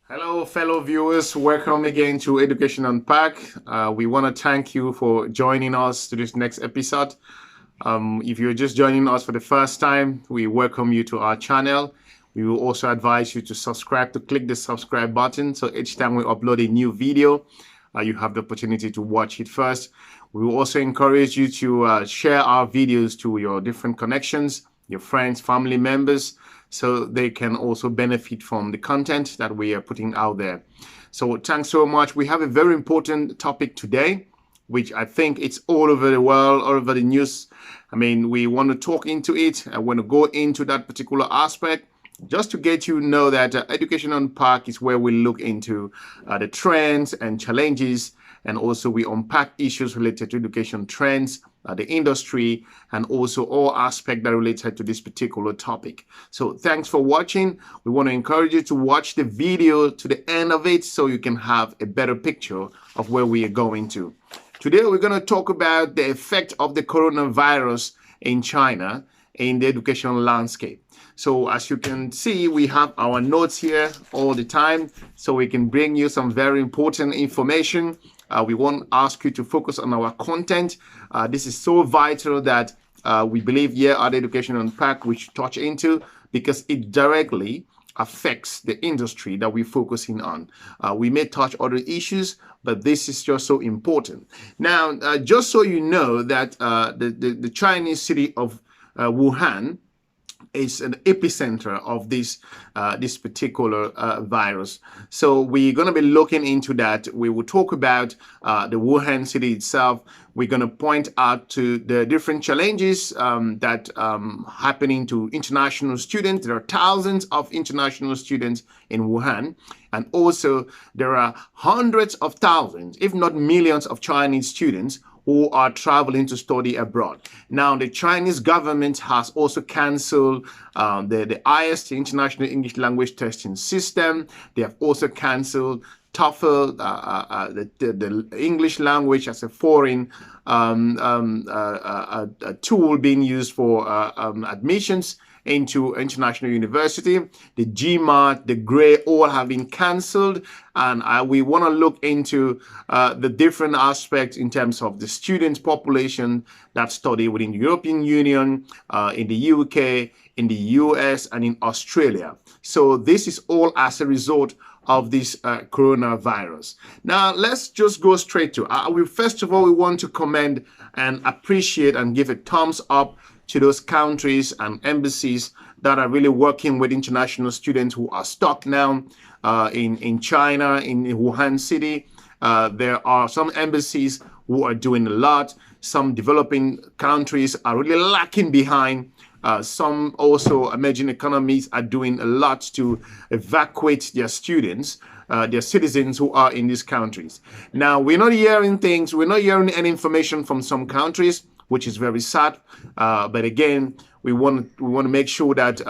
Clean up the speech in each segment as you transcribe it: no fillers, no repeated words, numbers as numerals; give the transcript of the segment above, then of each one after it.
Hello, fellow viewers. Welcome again to Education Unpack. We want to thank you for joining us to this next episode. If you're just joining us for the first time, we welcome you to our channel. We will also advise you to subscribe, to click the subscribe button. So each time we upload a new video, you have the opportunity to watch it first. We will also encourage you to share our videos to your different connections, your friends, family members, so they can also benefit from the content that we are putting out there. So thanks so much. We have a very important topic today, which I think it's all over the world, all over the news. I mean, we want to talk into it. I want to go into that particular aspect just to get you know that Education Unpack is where we look into the trends and challenges, and also we unpack issues related to education trends, the industry, and also all aspects that are related to this particular topic. So thanks for watching. We want to encourage you to watch the video to the end of it so you can have a better picture of where we are going to. Today, we're going to talk about the effect of the coronavirus in China in the educational landscape. So as you can see, we have our notes here all the time, so we can bring you some very important information. We won't ask you to focus on our content. This is so vital that we believe here at Education Unpack we should touch into, because it directly affects the industry that we're focusing on. We may touch other issues, but this is just so important. Now, just so you know that the Chinese city of Wuhan is an epicenter of this particular virus. So we're going to be looking into that. We will talk about the Wuhan city itself. We're going to point out to the different challenges that happening to international students. There are thousands of international students in Wuhan. And also there are hundreds of thousands, if not millions, of Chinese students who are traveling to study abroad. Now, the Chinese government has also canceled the IST, International English Language Testing System. They have also canceled TOEFL, the English language as a foreign tool being used for admissions into international university. The GMAT, the GRE, all have been cancelled, and we want to look into the different aspects in terms of the student population that study within the European Union, in the UK, in the US, and in Australia. So this is all as a result of this coronavirus. Now, let's just go straight to first of all, we want to commend and appreciate and give a thumbs up to those countries and embassies that are really working with international students who are stuck now in China, in Wuhan City. There are some embassies who are doing a lot. Some developing countries are really lacking behind. Some also emerging economies are doing a lot to evacuate their students, their citizens who are in these countries. Now, we're not hearing any information from some countries, which is very sad. But again, we want to make sure that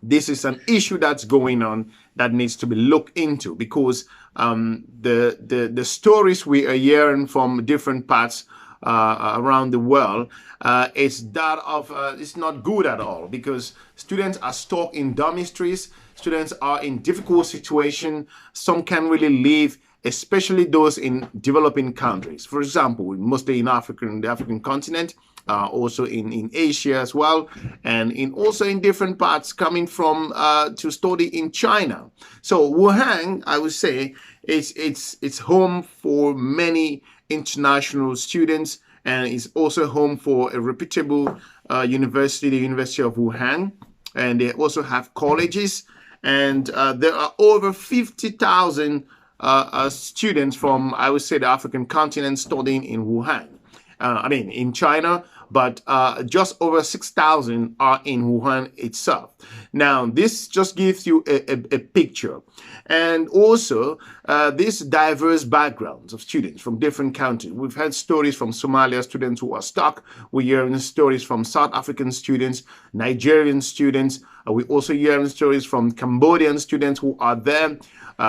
this is an issue that's going on that needs to be looked into, because the stories we are hearing from different parts around the world is that of it's not good at all, because students are stuck in dormitories. Students are in difficult situation. Some can't really leave, especially those in developing countries. For example, mostly in the African continent, also in Asia as well, and also in different parts coming from to study in China. So Wuhan, I would say, it's home for many international students, and it's also home for a reputable university, the University of Wuhan, and they also have colleges, and there are over 50,000 students from, I would say, the African continent studying in Wuhan. In China, but just over 6,000 are in Wuhan itself. Now, this just gives you a picture. And also, these diverse backgrounds of students from different countries. We've heard stories from Somalia students who are stuck. We're hearing stories from South African students, Nigerian students. We also hearing stories from Cambodian students who are there,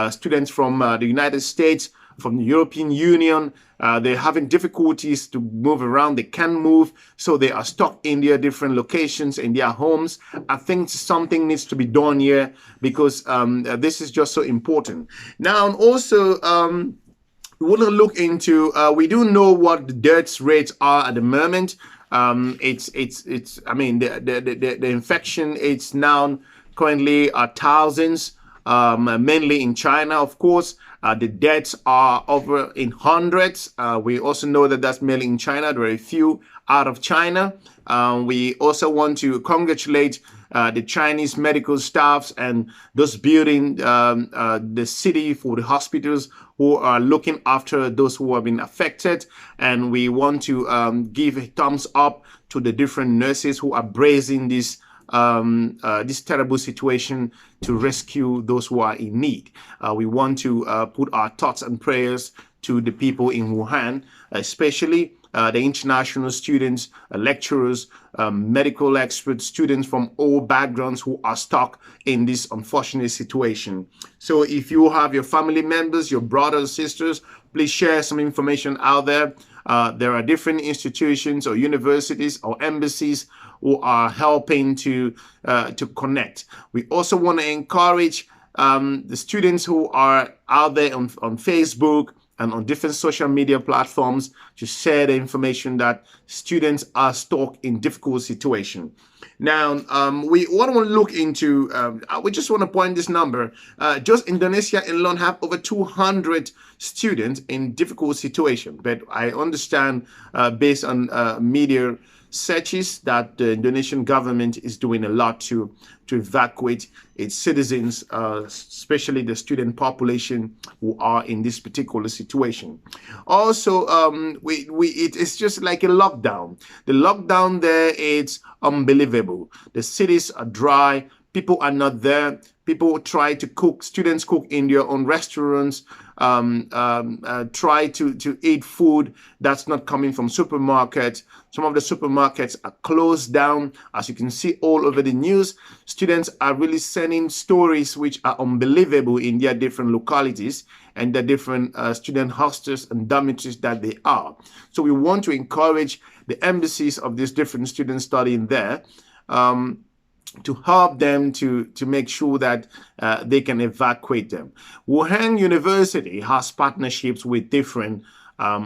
students from the United States, from the European Union. They're having difficulties to move around. They can't move, so they are stuck in their different locations, in their homes. I think something needs to be done here, because this is just so important. Now, also, we want to look into, we do know what the death rates are at the moment. I mean, the infection, it's now currently thousands, mainly in China, of course. The deaths are over in hundreds. We also know that that's mainly in China. There are a few out of China. We also want to congratulate the Chinese medical staffs and those building the city for the hospitals who are looking after those who have been affected. And we want to give a thumbs up to the different nurses who are braving this terrible situation to rescue those who are in need. We want to put our thoughts and prayers to the people in Wuhan, especially the international students, lecturers, medical experts, students from all backgrounds who are stuck in this unfortunate situation. So if you have your family members, your brothers, sisters, please share some information out there. There are different institutions or universities or embassies who are helping to connect. We also want to encourage the students who are out there on Facebook and on different social media platforms to share the information that students are stuck in difficult situation. Now, we want to look into, we just want to point this number. Just Indonesia alone have over 200 students in difficult situation. But I understand based on media searches that the Indonesian government is doing a lot to evacuate its citizens, especially the student population who are in this particular situation. Also, it's just like a lockdown. The lockdown there, it's unbelievable. The cities are dry. People are not there. People try to cook. Students cook in their own restaurants. Try to eat food that's not coming from supermarkets. Some of the supermarkets are closed down. As you can see all over the news, students are really sending stories which are unbelievable in their different localities and the different student hostels and dormitories that they are. So we want to encourage the embassies of these different students studying there to help them to make sure that they can evacuate them. Wuhan University has partnerships with different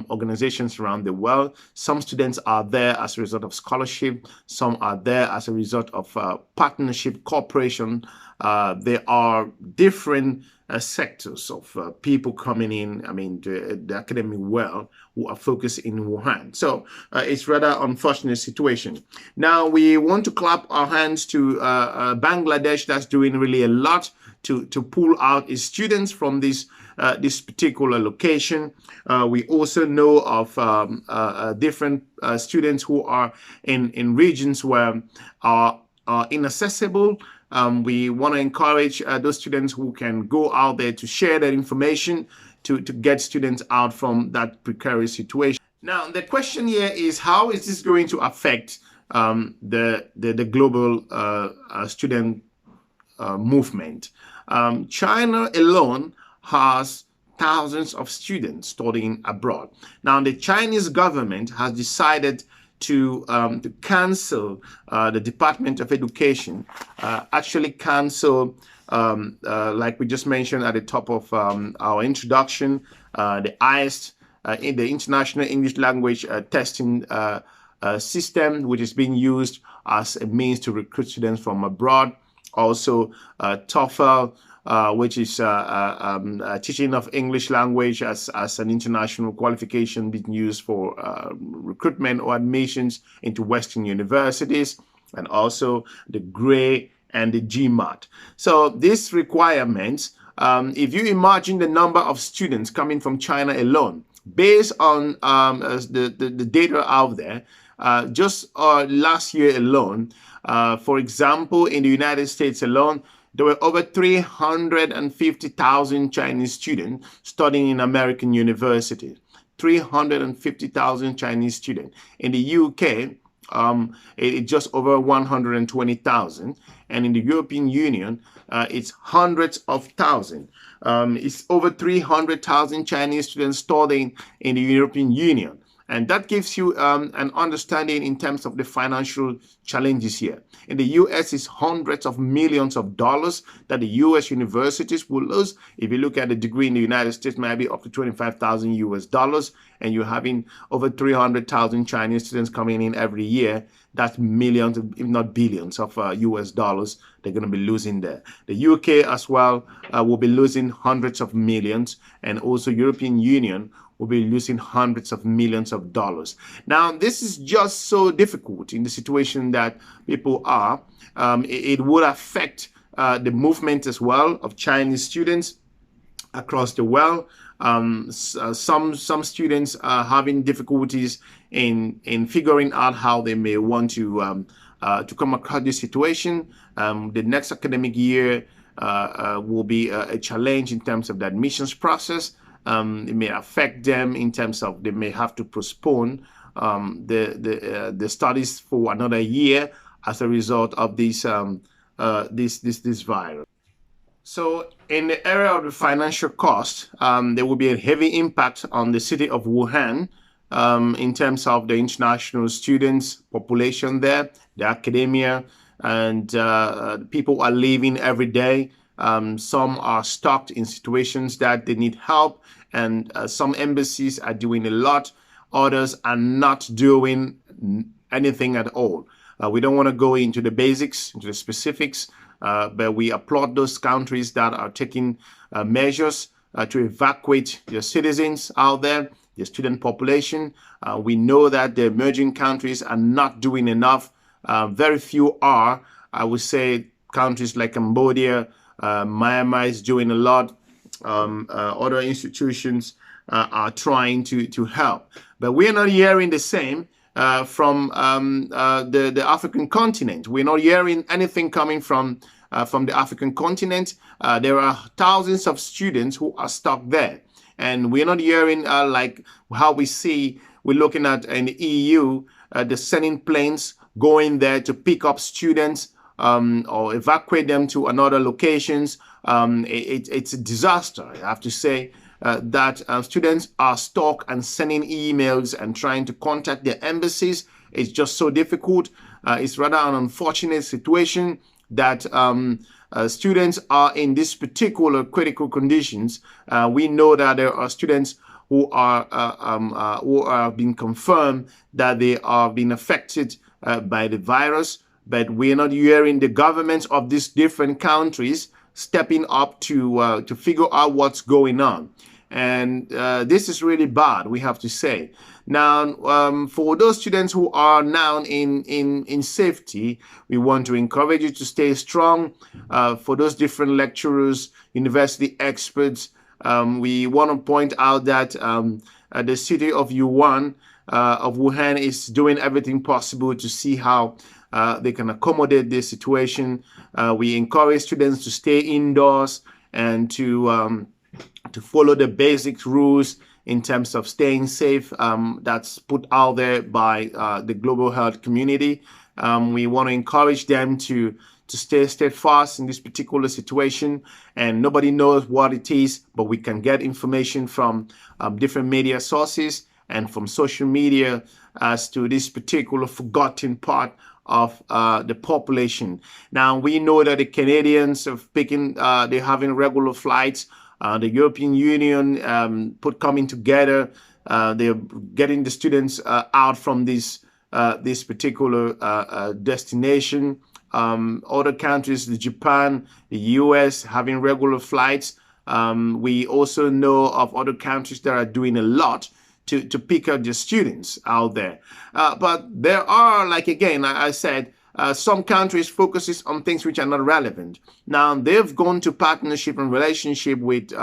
organizations around the world. Some students are there as a result of scholarship. Some are there as a result of partnership, cooperation. There are different sectors of people coming in, I mean, the academic world who are focused in Wuhan. So it's rather unfortunate situation. Now, we want to clap our hands to Bangladesh that's doing really a lot to pull out its students from this particular location. We also know of different students who are in regions where are inaccessible. We want to encourage those students who can go out there to share that information to get students out from that precarious situation. Now, the question here is, how is this going to affect the global student movement? China alone has thousands of students studying abroad. Now, the Chinese government has decided to cancel the Department of Education, actually cancel, like we just mentioned at the top of our introduction, the ICE, in the International English Language Testing system, which is being used as a means to recruit students from abroad. Also, TOEFL, which is teaching of English language as an international qualification being used for recruitment or admissions into Western universities, and also the GRE and the GMAT. So these requirements, if you imagine the number of students coming from China alone, based on the data out there, just last year alone, for example, in the United States alone, there were over 350,000 Chinese students studying in American universities. 350,000 Chinese students. In the UK, it's just over 120,000. and in the European Union, it's hundreds of thousands. It's over 300,000 Chinese students studying in the European Union. And that gives you an understanding in terms of the financial challenges here. In the US, it's hundreds of millions of dollars that the US universities will lose. If you look at the degree in the United States, maybe up to 25,000 US dollars, and you're having over 300,000 Chinese students coming in every year. That's millions, if not billions, of US dollars they're going to be losing there. The UK as well will be losing hundreds of millions, and also European Union will be losing hundreds of millions of dollars. Now, this is just so difficult in the situation that people are. It would affect the movement as well of Chinese students across the world. Some students are having difficulties in figuring out how they may want to come across this situation. The next academic year will be a challenge in terms of the admissions process. It may affect them in terms of they may have to postpone the studies for another year as a result of this virus. So in the area of the financial cost, there will be a heavy impact on the city of Wuhan in terms of the international students population there, the academia, and people are leaving every day. Some are stuck in situations that they need help, and some embassies are doing a lot. Others are not doing anything at all. We don't want to go into the basics, into the specifics, but we applaud those countries that are taking measures to evacuate their citizens out there, the student population. We know that the emerging countries are not doing enough. Very few are. I would say countries like Cambodia, Myanmar is doing a lot. Other institutions are trying to help. But we're not hearing the same from the African continent. We're not hearing anything coming from the African continent. There are thousands of students who are stuck there. And we're not hearing like how we're looking at in the EU, the sending planes going there to pick up students or evacuate them to another locations. It's a disaster, I have to say. That students are stuck and sending emails and trying to contact their embassies. It's just so difficult. It's rather an unfortunate situation that students are in this particular critical conditions. We know that there are students who are being confirmed that they are being affected by the virus, but we're not hearing the governments of these different countries stepping up to figure out what's going on. And this is really bad, we have to say. Now, for those students who are now in safety, we want to encourage you to stay strong. For those different lecturers, university experts, we want to point out that the city of Wuhan is doing everything possible to see how they can accommodate this situation. We encourage students to stay indoors and to follow the basic rules in terms of staying safe that's put out there by the global health community. We want to encourage them to stay steadfast in this particular situation, and nobody knows what it is, but we can get information from different media sources and from social media as to this particular forgotten part of the population. Now, we know that the Canadians are they're having regular flights. The European Union coming together. They're getting the students out from this particular destination. Other countries, Japan, the US, having regular flights. We also know of other countries that are doing a lot to pick up the students out there. But there are, like again, I said, some countries focuses on things which are not relevant. Now, they've gone to partnership and relationship with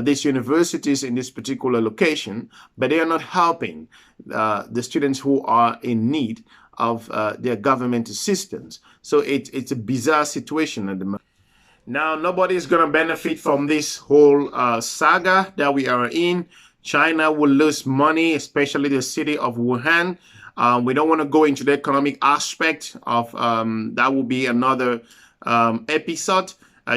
these universities in this particular location, but they are not helping the students who are in need of their government assistance. So it's a bizarre situation at the moment. Now, nobody is going to benefit from this whole saga that we are in. China will lose money, especially the city of Wuhan. We don't want to go into the economic aspect of that will be another episode,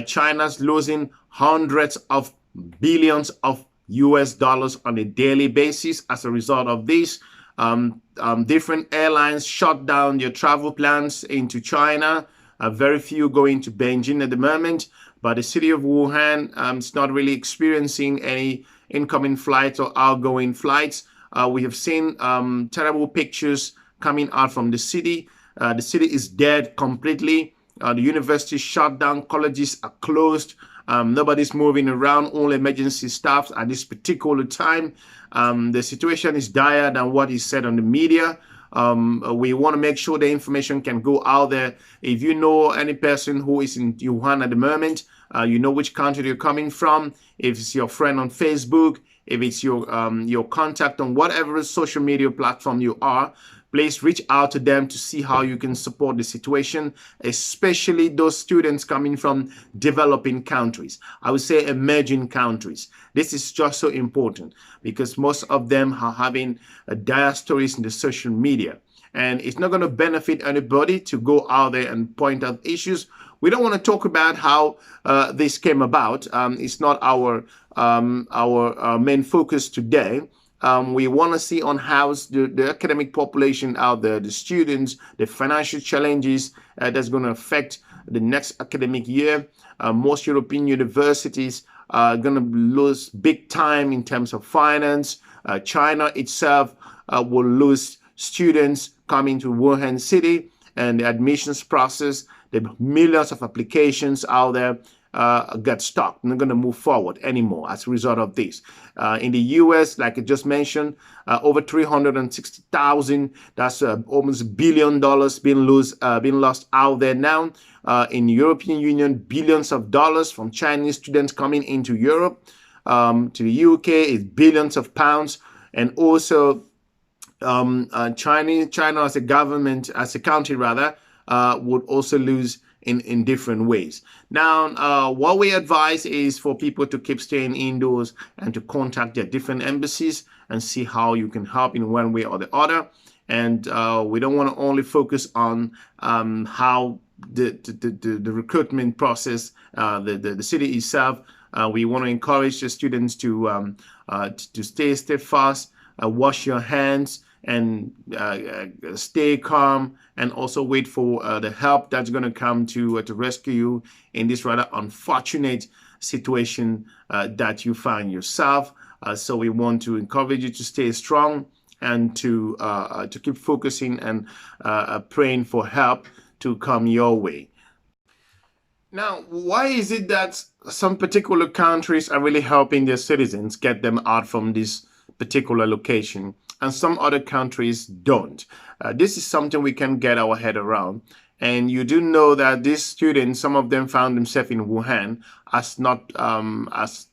China's losing hundreds of billions of US dollars on a daily basis as a result of this. Different airlines shut down their travel plans into China. Very few going to Beijing at the moment, but the city of Wuhan is not really experiencing any incoming flights or outgoing flights. We have seen terrible pictures coming out from the city. The city is dead completely. The university shut down, colleges are closed. Nobody's moving around, all emergency staffs at this particular time. The situation is dire than what is said on the media. We want to make sure the information can go out there. If you know any person who is in Wuhan at the moment, you know which country they're coming from, if it's your friend on Facebook, if it's your contact on whatever social media platform you are, please reach out to them to see how you can support the situation, especially those students coming from developing countries. I would say emerging countries. This is just so important because most of them are having dire stories in the social media. And it's not going to benefit anybody to go out there and point out issues. We don't want to talk about how this came about. It's not our main focus today. We want to see on how the academic population out there, the students, the financial challenges that's going to affect the next academic year. Most European universities are going to lose big time in terms of finance. China itself will lose students coming to Wuhan City, and the admissions process, the millions of applications out there get stuck. Not going to move forward anymore as a result of this. In the US, like I just mentioned, over 360,000, that's almost $1 billion being lost out there now. In the European Union, billions of dollars from Chinese students coming into Europe. To the UK, it's billions of pounds. And also, China as a government, as a country rather, would also lose in different ways. Now, what we advise is for people to keep staying indoors and to contact their different embassies and see how you can help in one way or the other. And we don't want to only focus on how the recruitment process, the city itself. We want to encourage the students to stay steadfast, wash your hands, and stay calm, and also wait for the help that's going to come to rescue you in this rather unfortunate situation that you find yourself. So we want to encourage you to stay strong and to keep focusing and praying for help to come your way. Now, why is it that some particular countries are really helping their citizens get them out from this particular location, and some other countries don't? This is something we can get our head around. And you do know that these students, some of them found themselves in Wuhan as not as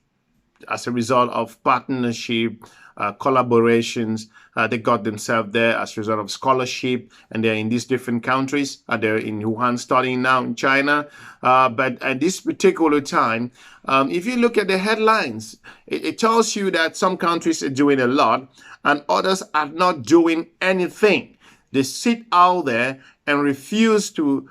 a result of partnership, collaborations. They got themselves there as a result of scholarship, and they're in these different countries. They're in Wuhan studying now in China. But at this particular time, if you look at the headlines, it tells you that some countries are doing a lot and others are not doing anything. They sit out there and refuse to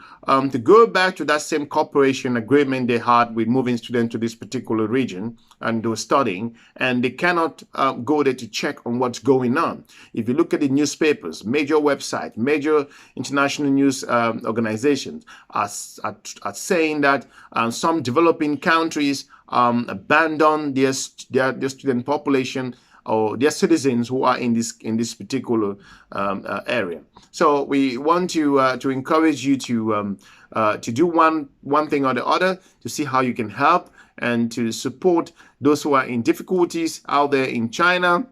go back to that same cooperation agreement they had with moving students to this particular region, and they were studying, and they cannot go there to check on what's going on. If you look at the newspapers, major websites, major international news organizations are saying that some developing countries abandon their student population or their citizens who are in this particular area. So we want to encourage you to do one thing or the other, to see how you can help and to support those who are in difficulties out there in China.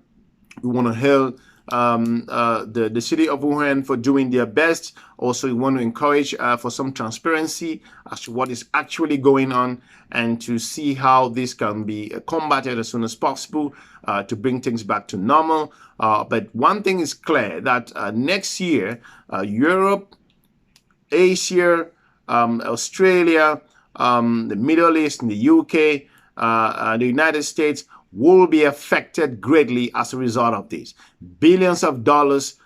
We want to hail the city of Wuhan for doing their best. Also, we want to encourage for some transparency as to what is actually going on, and to see how this can be combated as soon as possible to bring things back to normal. But one thing is clear, that next year, Europe, Asia, Australia, the Middle East, and the UK, the United States will be affected greatly as a result of this. Billions of dollars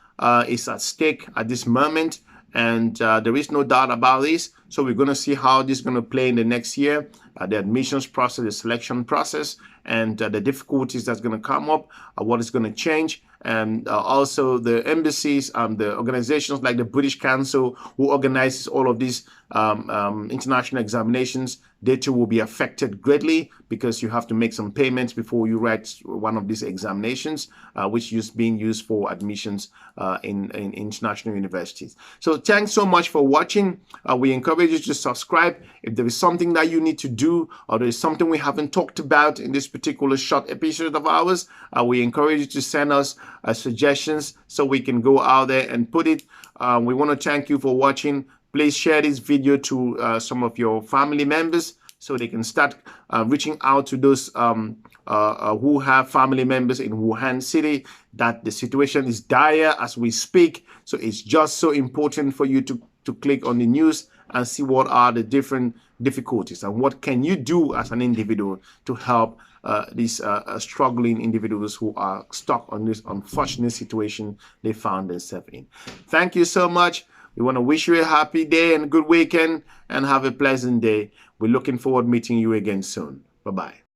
is at stake at this moment, and there is no doubt about this. So we're going to see how this is going to play in the next year, the admissions process, the selection process, and the difficulties that's going to come up, what is going to change, and also the embassies, the organizations like the British Council, who organizes all of these international examinations. They too will be affected greatly because you have to make some payments before you write one of these examinations, which is being used for admissions in international universities. So thanks so much for watching. We encourage you to subscribe. If there is something that you need to do, or there is something we haven't talked about in this particular short episode of ours, we encourage you to send us suggestions so we can go out there and put it. We want to thank you for watching. Please share this video to some of your family members so they can start reaching out to those who have family members in Wuhan City, that the situation is dire as we speak. So it's just so important for you to click on the news and see what are the different difficulties and what can you do as an individual to help these struggling individuals who are stuck on this unfortunate situation they found themselves in. Thank you so much. We want to wish you a happy day and a good weekend and have a pleasant day. We're looking forward to meeting you again soon. Bye-bye.